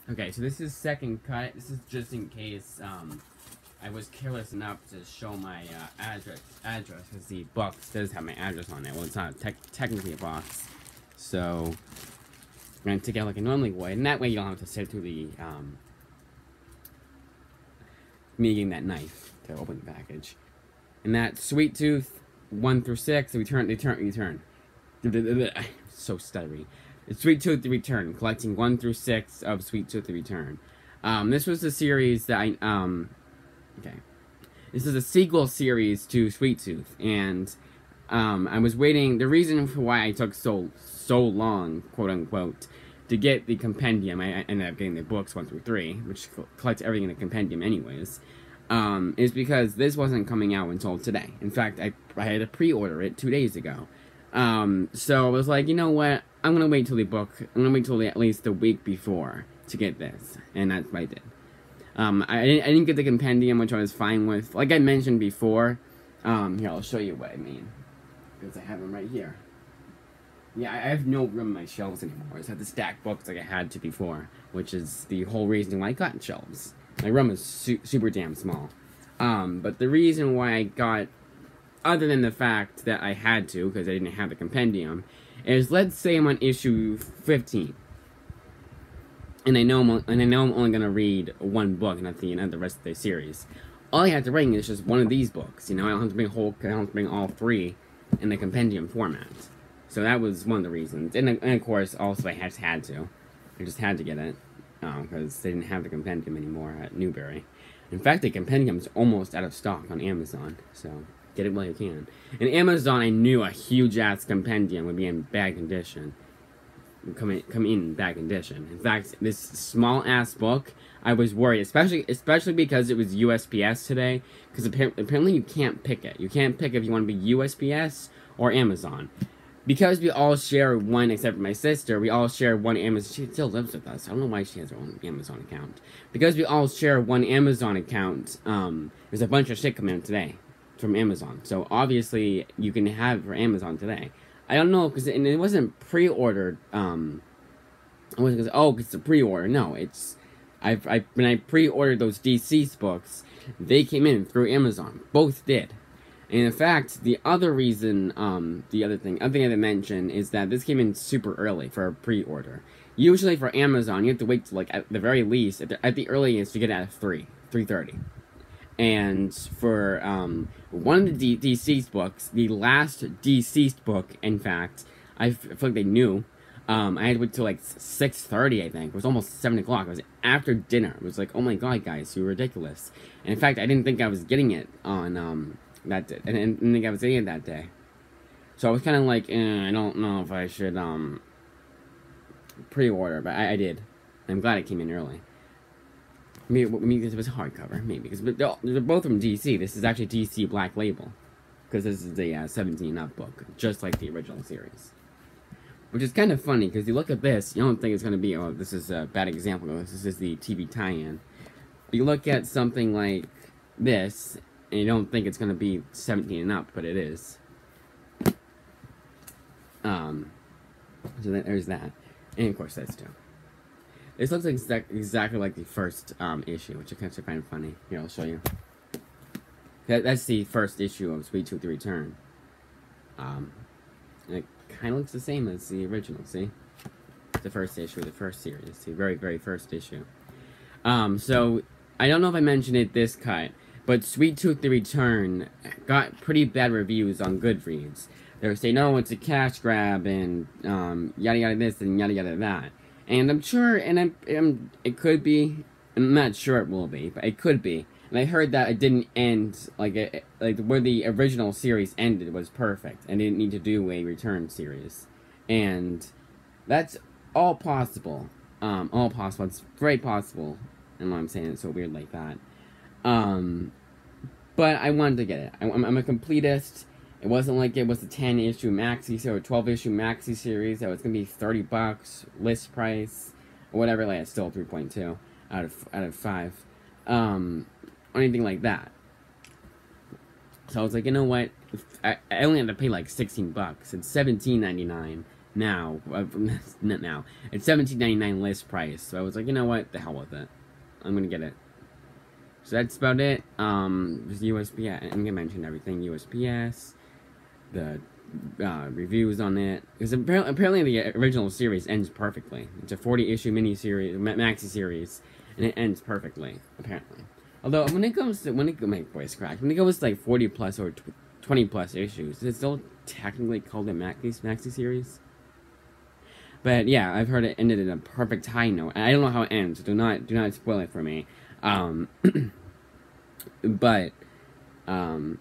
Okay, so this is second cut. This is just in case I was careless enough to show my address because the box does have my address on it. Well, it's not technically a box, so I'm gonna take it out like I normally would, and that way you don't have to sit through the me getting that knife to open the package. And that Sweet Tooth 1 through 6, return. So stuttery. It's Sweet Tooth the Return, collecting 1 through 6 of Sweet Tooth the Return. This was the series that okay. This is a sequel series to Sweet Tooth, and I was waiting. The reason for why I took so long, quote unquote, to get the compendium, I ended up getting the books 1 through 3, which collects everything in the compendium anyways, is because this wasn't coming out until today. In fact, I had to pre-order it 2 days ago. So I was like, you know what? I'm gonna wait till the book. I'm gonna wait till at least the week before to get this, and that's what I did. I didn't get the compendium, which I was fine with. Like I mentioned before, here, I'll show you what I mean, because I have them right here. Yeah, I have no room in my shelves anymore. I just have to stack books like I had to before, which is the whole reason why I got shelves. My room is super damn small. But the reason why I got, other than the fact that I had to, because I didn't have the compendium, is let's say I'm on issue 15. And I know I'm only gonna read one book, not the rest of the series. All I have to bring is just one of these books. You know, I don't have to bring all three in the compendium format. So that was one of the reasons. And of course, also I just had to get it because they didn't have the compendium anymore at Newberry. In fact, the compendium is almost out of stock on Amazon. So get it while you can. And Amazon, I knew a huge ass compendium would be in bad condition. Come in bad condition. In fact, this small ass book, I was worried, especially because it was USPS today. Because apparently you can't pick it. You can't pick if you want to be USPS or Amazon. Because we all share one, except for my sister, we all share one Amazon. She still lives with us. I don't know why she has her own Amazon account. Because we all share one Amazon account, there's a bunch of shit coming in today from Amazon. So obviously, you can have it for Amazon today. I don't know, because it wasn't pre-ordered, it wasn't because, oh, it's a pre-order. No, it's, when I pre-ordered those DC's books, they came in through Amazon. Both did. And in fact, the other reason, the other thing I didn't mention is that this came in super early for a pre-order. Usually for Amazon, you have to wait till, like, at the very least, at the earliest, you get it at 3:30. And for, one of the deceased books, the last deceased book, in fact, I feel like they knew, I had to wait till, like, 6:30, I think. It was almost 7 o'clock. It was after dinner. It was like, oh my god, guys, you're ridiculous. And in fact, I didn't think I was getting it on, that day. I didn't think I was getting it that day. So I was kind of like, I don't know if I should, pre-order, but I did. I'm glad it came in early. Maybe because it was hardcover, maybe. Because they're both from DC. This is actually DC Black Label. Because this is a 17 up book, just like the original series. Which is kind of funny, because you look at this, you don't think it's going to be, oh, this is a bad example. This is the TV tie-in. You look at something like this, and you don't think it's going to be 17 and up, but it is. So there's that. And of course, that's too. This looks exactly like the first issue, which I kind of find funny. Here, I'll show you. That's the first issue of Sweet Tooth the Return. It kind of looks the same as the original, see? The first issue, the first series, the very, very first issue. So, I don't know if I mentioned it this cut, but Sweet Tooth the Return got pretty bad reviews on Goodreads. They were saying, oh, it's a cash grab, and yada yada this, and yada yada that. And I'm sure, and it could be, I'm not sure it will be, but it could be. And I heard that it didn't end, like where the original series ended was perfect, and didn't need to do a return series. And that's all possible. All possible. It's very possible. And I'm saying it so weird like that. But I wanted to get it. I'm a completist. It wasn't like it was a 10-issue maxi or a 12-issue maxi series that was gonna be $30 list price or whatever. Like it's still 3.2 out of 5, or anything like that. So I was like, you know what? I only had to pay like $16. It's $17.99 now. Not now. It's $17.99 list price. So I was like, you know what? The hell with it. I'm gonna get it. So that's about it. There's USPS. I'm gonna mention everything. USPS. The reviews on it. Because apparently the original series ends perfectly. It's a 40-issue mini-series, maxi series, and it ends perfectly, apparently. Although when it goes to, my voice cracked. When it goes to like 40 plus or 20 plus issues, is it still technically called a maxi series? But yeah, I've heard it ended in a perfect high note. I don't know how it ends. So do not spoil it for me. But and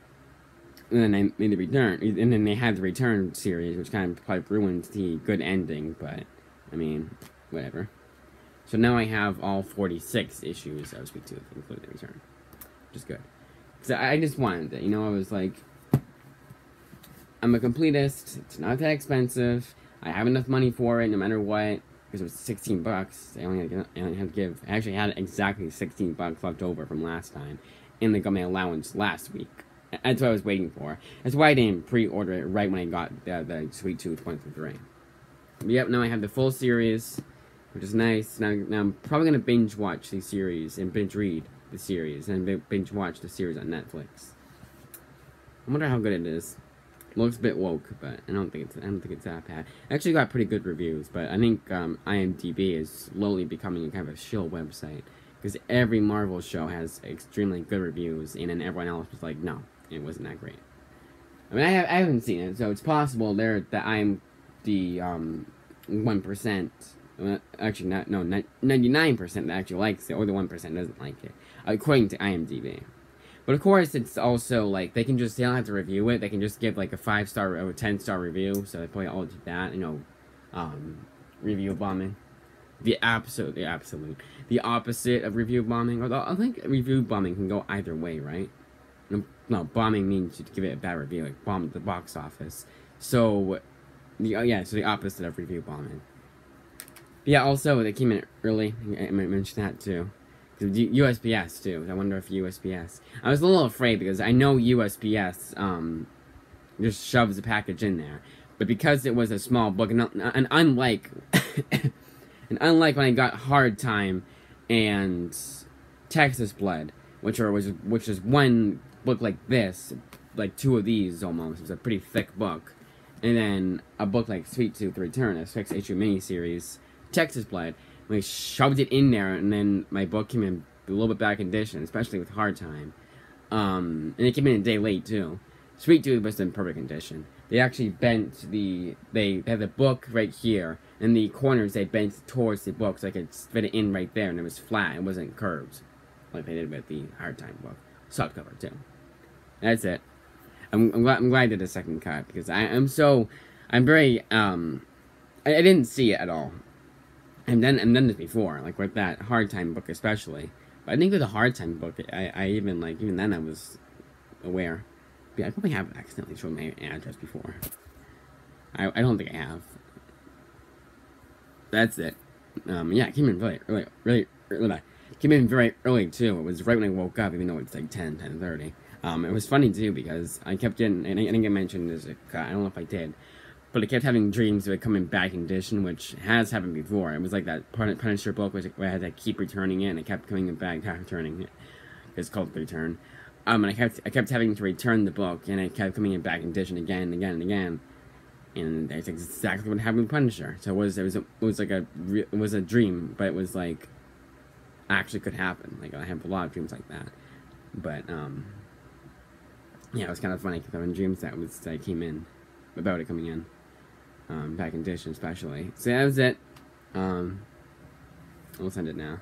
then I made the return, and then they had the return series, which kind of probably ruined the good ending. But I mean, whatever. So now I have all 46 issues of Sweet Tooth, including the return, which is good. Because I just wanted it, you know. I was like, I'm a completist. It's not that expensive. I have enough money for it, no matter what. Because it was $16. I only had to give. I actually had exactly $16 left over from last time, and they got my allowance last week. That's what I was waiting for. That's why I didn't pre-order it right when I got the Sweet Tooth 1 through 3. But yep, now I have the full series, which is nice. Now I'm probably gonna binge watch the series and binge read the series and binge watch the series on Netflix. I wonder how good it is. Looks a bit woke, but I don't think it's that bad. Actually got pretty good reviews, but I think IMDb is slowly becoming a kind of a shill website because every Marvel show has extremely good reviews, and then everyone else was like, no, it wasn't that great. I mean, I haven't seen it, so it's possible that I'm the 1%. Actually, 99% that actually likes it, or the 1% doesn't like it, according to IMDb. But of course, it's also like they don't have to review it. They can just give like a 5-star or a 10-star review. So they probably all do that, you know, review bombing. The opposite of review bombing. Although I think review bombing can go either way, right? No, bombing means you give it a bad review, like bomb at the box office. So, so the opposite of review bombing. Yeah, also they came in early. I might mention that too. USPS too. I wonder if USPS. I was a little afraid because I know USPS just shoves the package in there, but because it was a small book, and unlike when I got Hard Time and Texas Blood, which is one book like this, like 2 of these almost. It's a pretty thick book, and then a book like Sweet Tooth Return, a 6-issue miniseries, Texas Blood. We shoved it in there, and then my book came in a little bit bad condition, especially with Hard Time. And it came in a day late, too. Sweet Tooth was in perfect condition. They actually bent they had the book right here, and the corners they bent towards the book so I could fit it in right there, and it was flat, it wasn't curved, like they did with the Hard Time book. Softcover, too. That's it. I'm glad I did a second cut, because I'm very, I didn't see it at all. I've done this before, like with that Hard Time book especially. But I think with the Hard Time book, I even then I was aware. But yeah, I probably have accidentally shown my address before. I don't think I have. That's it. Yeah, it came in really came in very early too. It was right when I woke up, even though it's like 10:30. It was funny too because I kept getting, and I think I mentioned this, I don't know if I did, but I kept having dreams of it coming back in condition, which has happened before. It was like that Punisher book where I had to keep returning it, and I kept coming back, returning it. It's called The Return. And I kept having to return the book, and it kept coming in back in condition again and again and again. And that's exactly what happened with Punisher. So it was a dream, but it was like actually could happen. Like I have a lot of dreams like that. But yeah, it was kind of funny because having dreams that came in about it coming in. Back in condition especially. So that was it. I'll send it now.